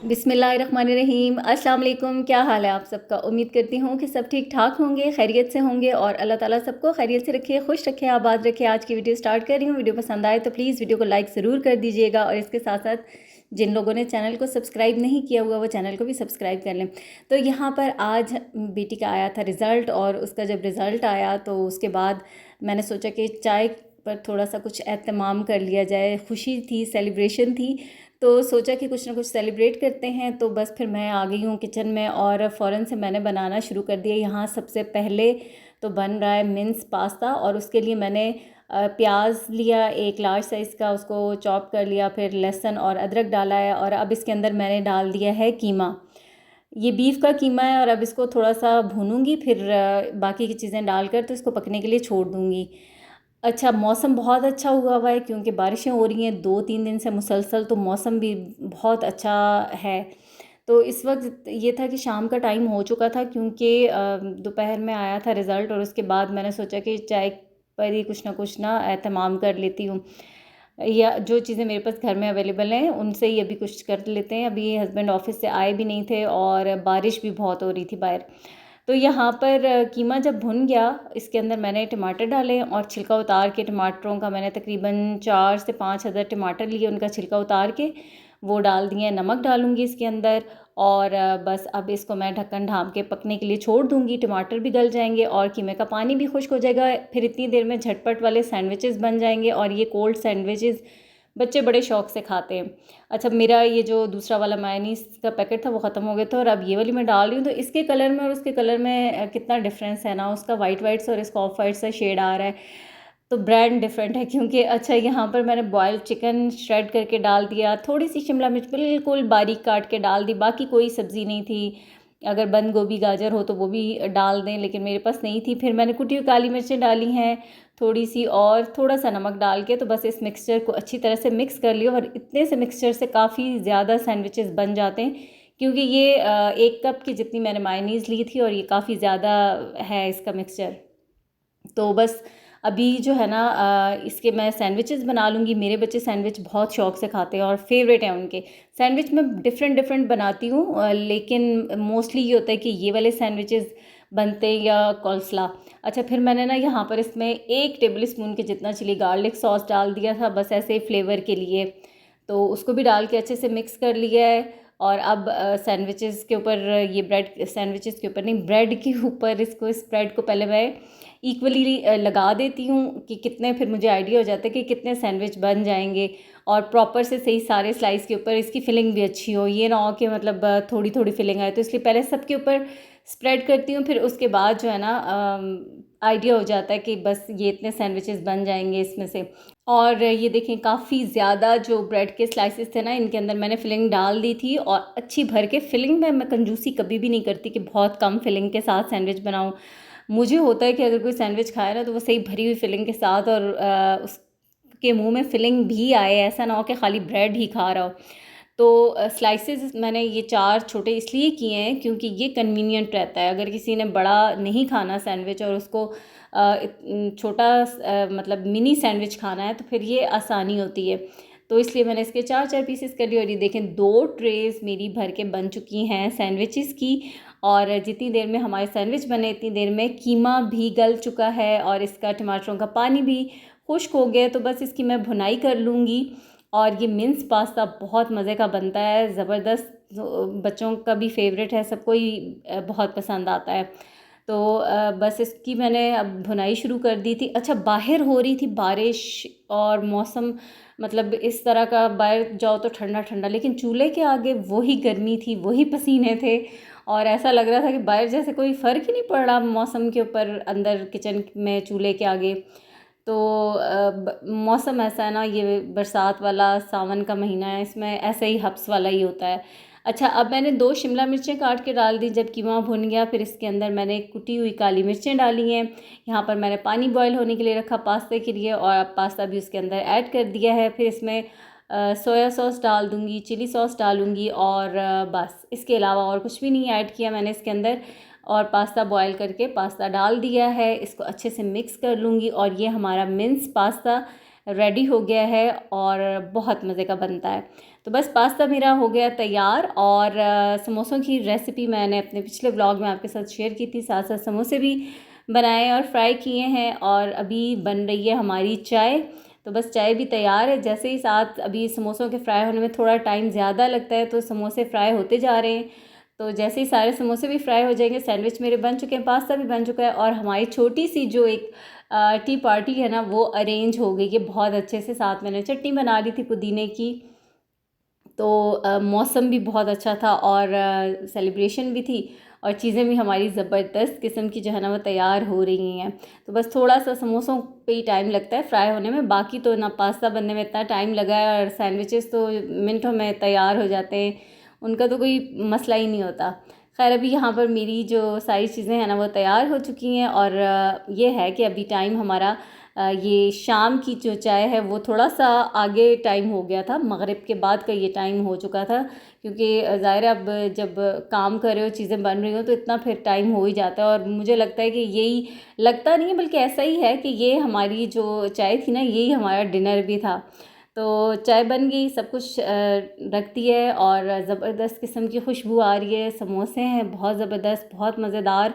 बिस्मिल्लाहिर्रहमानिर्रहीम। अस्सलाम वालेकुम। क्या हाल है आप सबका? उम्मीद करती हूँ कि सब ठीक ठाक होंगे, खैरियत से होंगे और अल्लाह ताला सबको खैरियत से रखे, खुश रखे, आबाद रखे। आज की वीडियो स्टार्ट कर रही हूँ। वीडियो पसंद आए तो प्लीज़ वीडियो को लाइक ज़रूर कर दीजिएगा और इसके साथ साथ जिन लोगों ने चैनल को सब्सक्राइब नहीं किया हुआ वो चैनल को भी सब्सक्राइब कर लें। तो यहाँ पर आज बेटी का आया था रिज़ल्ट और उसका जब रिज़ल्ट आया तो उसके बाद मैंने सोचा कि चाय पर थोड़ा सा कुछ एहतमाम कर लिया जाए। खुशी थी, सेलिब्रेशन थी, तो सोचा कि कुछ ना कुछ सेलिब्रेट करते हैं। तो बस फिर मैं आ गई हूँ किचन में और फ़ौरन से मैंने बनाना शुरू कर दिया। यहाँ सबसे पहले तो बन रहा है मिन्स पास्ता और उसके लिए मैंने प्याज लिया एक लार्ज साइज़ का, उसको चॉप कर लिया, फिर लहसुन और अदरक डाला है और अब इसके अंदर मैंने डाल दिया है कीमा। ये बीफ का कीमा है और अब इसको थोड़ा सा भूनूंगी, फिर बाकी की चीज़ें डालकर तो इसको पकने के लिए छोड़ दूँगी। अच्छा, मौसम बहुत अच्छा हुआ है क्योंकि बारिशें हो रही हैं 2-3 दिन से मुसलसल, तो मौसम भी बहुत अच्छा है। तो इस वक्त ये था कि शाम का टाइम हो चुका था क्योंकि दोपहर में आया था रिज़ल्ट और उसके बाद मैंने सोचा कि चाय पर ही कुछ ना एहतमाम कर लेती हूँ, या जो चीज़ें मेरे पास घर में अवेलेबल हैं उनसे ही अभी कुछ कर लेते हैं। अभी हस्बैंड ऑफिस से आए भी नहीं थे और बारिश भी बहुत हो रही थी बाहर। तो यहाँ पर कीमा जब भुन गया, इसके अंदर मैंने टमाटर डाले और छिलका उतार के टमाटरों का मैंने तकरीबन 4 से 5 अदर टमाटर लिए, उनका छिलका उतार के वो डाल दिए। नमक डालूँगी इसके अंदर और बस अब इसको मैं ढक्कन ढाँप के पकने के लिए छोड़ दूँगी। टमाटर भी गल जाएंगे और कीमे का पानी भी खुश्क हो जाएगा। फिर इतनी देर में झटपट वाले सैंडविचेस बन जाएंगे और ये कोल्ड सैंडविचेस बच्चे बड़े शौक़ से खाते हैं। अच्छा, मेरा ये जो दूसरा वाला मायोनीज़ का पैकेट था वो ख़त्म हो गया था और अब ये वाली मैं डाल रही हूँ। तो इसके कलर में और उसके कलर में कितना डिफरेंस है ना, उसका वाइट वाइट सा और इसका ऑफ वाइट सा शेड आ रहा है। तो ब्रांड डिफरेंट है क्योंकि अच्छा, यहाँ पर मैंने बॉयल्ड चिकन श्रेड करके डाल दिया, थोड़ी सी शिमला मिर्च बिल्कुल बारीक काट के डाल दी, बाकी कोई सब्ज़ी नहीं थी। अगर बंद गोभी गाजर हो तो वो भी डाल दें, लेकिन मेरे पास नहीं थी। फिर मैंने कुटी हुई काली मिर्चें डाली हैं थोड़ी सी और थोड़ा सा नमक डाल के, तो बस इस मिक्सचर को अच्छी तरह से मिक्स कर लिया और इतने से मिक्सचर से काफ़ी ज़्यादा सैंडविचेस बन जाते हैं क्योंकि ये 1 कप की जितनी मैंने मायोनीज़ ली थी और ये काफ़ी ज़्यादा है इसका मिक्सचर। तो बस अभी जो है ना इसके मैं सैंडविचेस बना लूँगी। मेरे बच्चे सैंडविच बहुत शौक़ से खाते हैं और फेवरेट है उनके। सैंडविच मैं डिफरेंट डिफरेंट बनाती हूँ, लेकिन मोस्टली ये होता है कि ये वाले सैंडविचेस बनते हैं या कोल्स्ला। अच्छा, फिर मैंने ना यहाँ पर इसमें 1 टेबल स्पून के जितना चिली गार्लिक सॉस डाल दिया था, बस ऐसे फ्लेवर के लिए। तो उसको भी डाल के अच्छे से मिक्स कर लिया है और अब सैंडविचेस के ऊपर, ये ब्रेड सैंडविचेस के ऊपर नहीं, ब्रेड के ऊपर इसको, इस ब्रेड को पहले मैं इक्वली लगा देती हूँ कि कितने, फिर मुझे आइडिया हो जाता है कि कितने सैंडविच बन जाएंगे और प्रॉपर से सही सारे स्लाइस के ऊपर इसकी फिलिंग भी अच्छी हो। ये ना हो कि मतलब थोड़ी थोड़ी फिलिंग आए, तो इसलिए पहले सबके ऊपर स्प्रेड करती हूँ, फिर उसके बाद जो है ना आइडिया हो जाता है कि बस ये इतने सैंडविचेस बन जाएंगे इसमें से। और ये देखें, काफ़ी ज़्यादा जो ब्रेड के स्लाइसेस थे ना, इनके अंदर मैंने फिलिंग डाल दी थी और अच्छी भर के फिलिंग में मैं कंजूसी कभी भी नहीं करती कि बहुत कम फिलिंग के साथ सैंडविच बनाऊँ। मुझे होता है कि अगर कोई सैंडविच खाए ना तो वो सही भरी हुई फिलिंग के साथ और उसके मुंह में फिलिंग भी आए, ऐसा ना हो कि खाली ब्रेड ही खा रहा हो। तो स्लाइसेस मैंने ये 4 छोटे इसलिए किए हैं क्योंकि ये कन्वीनियंट रहता है। अगर किसी ने बड़ा नहीं खाना सैंडविच और उसको छोटा मतलब मिनी सैंडविच खाना है तो फिर ये आसानी होती है। तो इसलिए मैंने इसके 4-4 पीसेस कर लिए और ये देखें 2 ट्रेज़ मेरी भर के बन चुकी हैं सैंडविचेस की। और जितनी देर में हमारे सैंडविच बने इतनी देर में कीमा भी गल चुका है और इसका टमाटरों का पानी भी खुश्क हो गया। तो बस इसकी मैं भुनाई कर लूँगी और ये मिन्स पास्ता बहुत मज़े का बनता है, ज़बरदस्त। बच्चों का भी फेवरेट है, सबको ही बहुत पसंद आता है। तो बस इसकी मैंने अब भुनाई शुरू कर दी थी। अच्छा, बाहर हो रही थी बारिश और मौसम मतलब इस तरह का, बाहर जाओ तो ठंडा ठंडा, लेकिन चूल्हे के आगे वही गर्मी थी, वही पसीने थे और ऐसा लग रहा था कि बाहर जैसे कोई फ़र्क ही नहीं पड़ रहा मौसम के ऊपर, अंदर किचन में चूल्हे के आगे। तो मौसम ऐसा है ना, ये बरसात वाला सावन का महीना है, इसमें ऐसे ही हब्स वाला ही होता है। अच्छा, अब मैंने 2 शिमला मिर्चें काट के डाल दी जब कीमा भुन गया। फिर इसके अंदर मैंने कुटी हुई काली मिर्चें डाली हैं। यहाँ पर मैंने पानी बॉयल होने के लिए रखा पास्ते के लिए और अब पास्ता भी उसके अंदर ऐड कर दिया है। फिर इसमें सोया सॉस डाल दूँगी, चिली सॉस डालूँगी और बस इसके अलावा और कुछ भी नहीं ऐड किया मैंने इसके अंदर। और पास्ता बॉयल करके पास्ता डाल दिया है, इसको अच्छे से मिक्स कर लूँगी और ये हमारा मिन्स पास्ता रेडी हो गया है और बहुत मज़े का बनता है। तो बस पास्ता मेरा हो गया तैयार और समोसों की रेसिपी मैंने अपने पिछले व्लॉग में आपके साथ शेयर की थी, साथ साथ समोसे भी बनाए और फ्राई किए हैं। और अभी बन रही है हमारी चाय, तो बस चाय भी तैयार है। जैसे ही साथ अभी समोसों के फ्राई होने में थोड़ा टाइम ज़्यादा लगता है, तो समोसे फ्राई होते जा रहे हैं। तो जैसे ही सारे समोसे भी फ्राई हो जाएंगे, सैंडविच मेरे बन चुके हैं, पास्ता भी बन चुका है और हमारी छोटी सी जो एक टी पार्टी है ना, वो अरेंज हो गई है बहुत अच्छे से। साथ मैंने चटनी बना ली थी पुदीने की, तो मौसम भी बहुत अच्छा था और सेलिब्रेशन भी थी और चीज़ें भी हमारी ज़बरदस्त किस्म की जो है ना वो तैयार हो रही हैं। तो बस थोड़ा सा समोसों पे ही टाइम लगता है फ्राई होने में, बाकी तो ना पास्ता बनने में इतना टाइम लगा है और सैंडविचेस तो मिनटों में तैयार हो जाते हैं, उनका तो कोई मसला ही नहीं होता। खैर अभी यहाँ पर मेरी जो सारी चीज़ें हैं ना वो तैयार हो चुकी हैं और ये है कि अभी टाइम हमारा ये शाम की जो चाय है वो थोड़ा सा आगे टाइम हो गया था, मगरिब के बाद का ये टाइम हो चुका था, क्योंकि ज़ाहिर है अब जब काम कर रहे हो, चीज़ें बन रही हो, तो इतना फिर टाइम हो ही जाता है। और मुझे लगता है कि यही, लगता नहीं है बल्कि ऐसा ही है कि ये हमारी जो चाय थी ना, यही हमारा डिनर भी था। तो चाय बन गई, सब कुछ रखती है और ज़बरदस्त किस्म की खुशबू आ रही है। समोसे हैं बहुत ज़बरदस्त, बहुत मज़ेदार।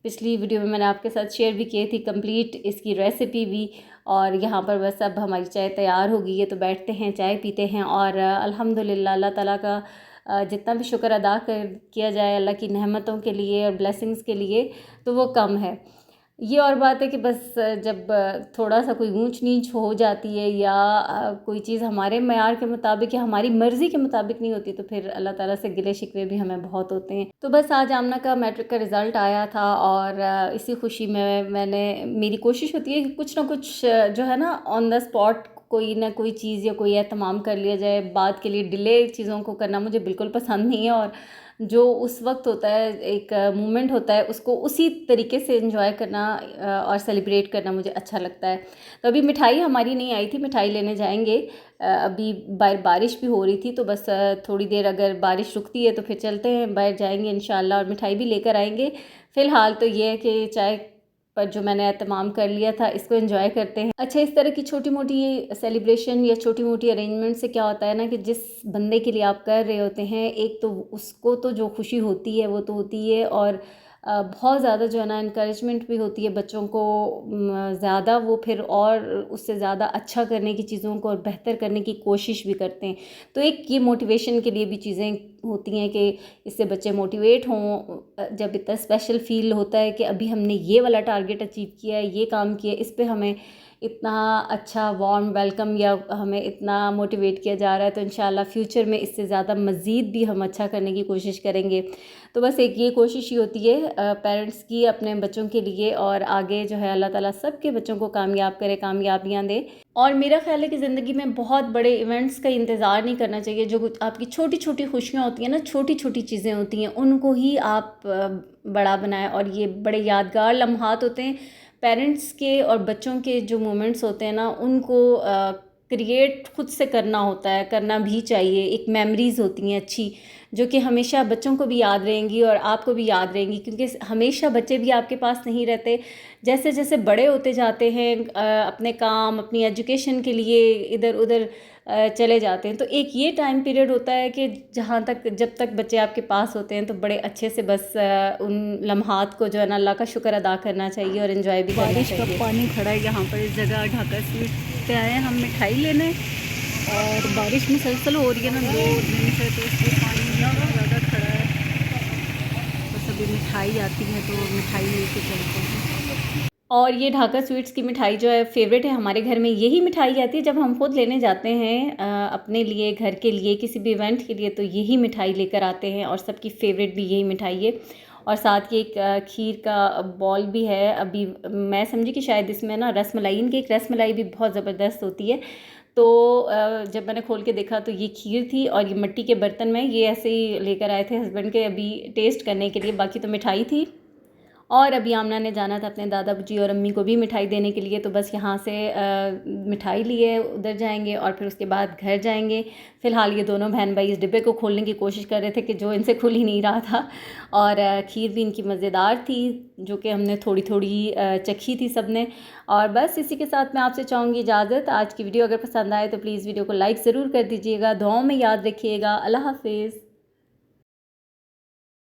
पिछली वीडियो में मैंने आपके साथ शेयर भी की थी कंप्लीट इसकी रेसिपी भी। और यहाँ पर बस अब हमारी चाय तैयार हो गई है, तो बैठते हैं, चाय पीते हैं और अल्हम्दुलिल्लाह अल्लाह ताला का जितना भी शुक्र अदा किया जाए अल्लाह की नेमतों के लिए और ब्लेसिंग्स के लिए, तो वो कम है। ये और बात है कि बस जब थोड़ा सा कोई ऊंच नीच हो जाती है या कोई चीज़ हमारे मयार के मुताबिक या हमारी मर्ज़ी के मुताबिक नहीं होती, तो फिर अल्लाह ताला से गिले शिकवे भी हमें बहुत होते हैं। तो बस आज आमना का मैट्रिक का रिज़ल्ट आया था और इसी खुशी में मेरी कोशिश होती है कि कुछ ना कुछ जो है ना ऑन द स्पॉट कोई ना कोई चीज़ या कोई एहतमाम कर लिया जाए। बाद के लिए डिले चीज़ों को करना मुझे बिल्कुल पसंद नहीं है और जो उस वक्त होता है, एक मोमेंट होता है, उसको उसी तरीके से एंजॉय करना और सेलिब्रेट करना मुझे अच्छा लगता है। तो अभी मिठाई हमारी नहीं आई थी, मिठाई लेने जाएंगे। अभी बाहर बारिश भी हो रही थी, तो बस थोड़ी देर अगर बारिश रुकती है तो फिर चलते हैं, बाहर जाएंगे इंशाल्लाह और मिठाई भी लेकर आएंगे। फ़िलहाल तो ये है कि चाय पर जो मैंने एहतमाम कर लिया था, इसको एंजॉय करते हैं। अच्छा, इस तरह की छोटी मोटी सेलिब्रेशन या छोटी मोटी अरेंजमेंट से क्या होता है ना कि जिस बंदे के लिए आप कर रहे होते हैं, एक तो उसको तो जो खुशी होती है वो तो होती है और बहुत ज़्यादा जो है ना इनकरेजमेंट भी होती है बच्चों को, ज़्यादा वो फिर और उससे ज़्यादा अच्छा करने की चीज़ों को और बेहतर करने की कोशिश भी करते हैं। तो एक ये मोटिवेशन के लिए भी चीज़ें होती हैं कि इससे बच्चे मोटिवेट हों। जब इतना स्पेशल फील होता है कि अभी हमने ये वाला टारगेट अचीव किया है, ये काम किया, इस पे हमें इतना अच्छा वार्म वेलकम या हमें इतना मोटिवेट किया जा रहा है, तो इंशाल्लाह फ्यूचर में इससे ज़्यादा मज़ीद भी हम अच्छा करने की कोशिश करेंगे। तो बस एक ये कोशिश ही होती है पेरेंट्स की अपने बच्चों के लिए, और आगे जो है अल्लाह ताला सब के बच्चों को कामयाब करे, कामयाबियाँ दे। और मेरा ख्याल है कि ज़िंदगी में बहुत बड़े इवेंट्स का इंतज़ार नहीं करना चाहिए। जो कुछ आपकी छोटी छोटी खुशियाँ होती हैं ना, छोटी छोटी चीज़ें होती हैं, उनको ही आप बड़ा बनाएं। और ये बड़े यादगार लम्हात होते हैं पेरेंट्स के और बच्चों के। जो मोमेंट्स होते हैं ना, उनको क्रिएट खुद से करना होता है, करना भी चाहिए। एक मेमोरीज़ होती हैं अच्छी, जो कि हमेशा बच्चों को भी याद रहेंगी और आपको भी याद रहेंगी, क्योंकि हमेशा बच्चे भी आपके पास नहीं रहते। जैसे जैसे बड़े होते जाते हैं, अपने काम, अपनी एजुकेशन के लिए इधर उधर चले जाते हैं, तो एक ये टाइम पीरियड होता है कि जहाँ तक, जब तक बच्चे आपके पास होते हैं, तो बड़े अच्छे से बस उन लम्हात को जो है ना अल्लाह का शुक्र अदा करना चाहिए और एंजॉय भी करना चाहिए। बारिश का पानी खड़ा है यहाँ पर, इस जगह ढाका स्वीट पे आए हैं हम मिठाई लेने, और बारिश मुसलसल हो रही है ना 2 दिन से, तो इसलिए पानी बहुत ज़्यादा खड़ा है। बस अभी मिठाई आती है तो मिठाई लेके चलते हैं। और ये ढाका स्वीट्स की मिठाई जो है फेवरेट है हमारे घर में। यही मिठाई आती है जब हम खुद लेने जाते हैं अपने लिए, घर के लिए, किसी भी इवेंट के लिए, तो यही मिठाई लेकर आते हैं और सबकी फेवरेट भी यही मिठाई है। और साथ ही एक खीर का बॉल भी है। अभी मैं समझी कि शायद इसमें ना रसमलाई, इनकी एक रसमलाई भी बहुत ज़बरदस्त होती है। तो जब मैंने खोल के देखा तो ये खीर थी और ये मिट्टी के बर्तन में, ये ऐसे ही लेकर आए थे हस्बैंड के अभी टेस्ट करने के लिए, बाकी तो मिठाई थी। और अभी आमना ने जाना था अपने दादा जी और अम्मी को भी मिठाई देने के लिए, तो बस यहाँ से मिठाई लिए उधर जाएंगे और फिर उसके बाद घर जाएंगे। फ़िलहाल ये दोनों बहन भाई इस डिब्बे को खोलने की कोशिश कर रहे थे कि जो इनसे खुल ही नहीं रहा था। और खीर भी इनकी मज़ेदार थी, जो कि हमने थोड़ी थोड़ी चखी थी सब ने। और बस इसी के साथ मैं आपसे चाहूँगी इजाज़त। आज की वीडियो अगर पसंद आए तो प्लीज़ वीडियो को लाइक ज़रूर कर दीजिएगा, दुआओं में याद रखिएगा। अल्लाह हाफ़िज़।